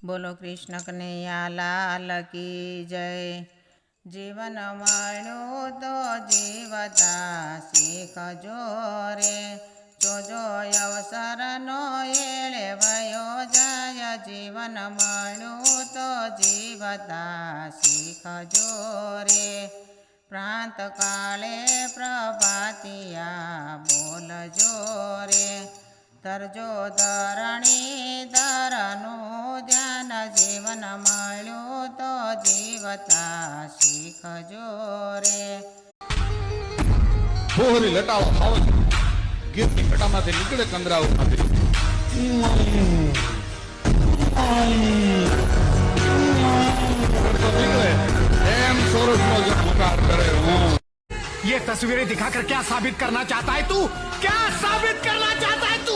બોલો કૃષ્ણ કનૈયા લાલ કી જય। જીવન મળ્યું તો જીવતા શીખજો રે, જોજો અવસરનો એળે વયો જાય। જીવન મળ્યું તો જીવતા શીખજો રે, પ્રાંત કાળે પ્રભાતિયા બોલજો રે। તરજો ધરણી ધરનું ધ્યાન, જીવન મળ્યું તો જીવતા શીખજો રે। બોહરી લટાવો ખાવ છે, ગીરની ઘટામાંથી નીકળે કંદરાઓ માંથી નીકળે એમ સોરઠનો જે હુંકાર કરે। ये तस्वीरें दिखाकर क्या साबित करना चाहता है तू? क्या साबित करना चाहता है तू?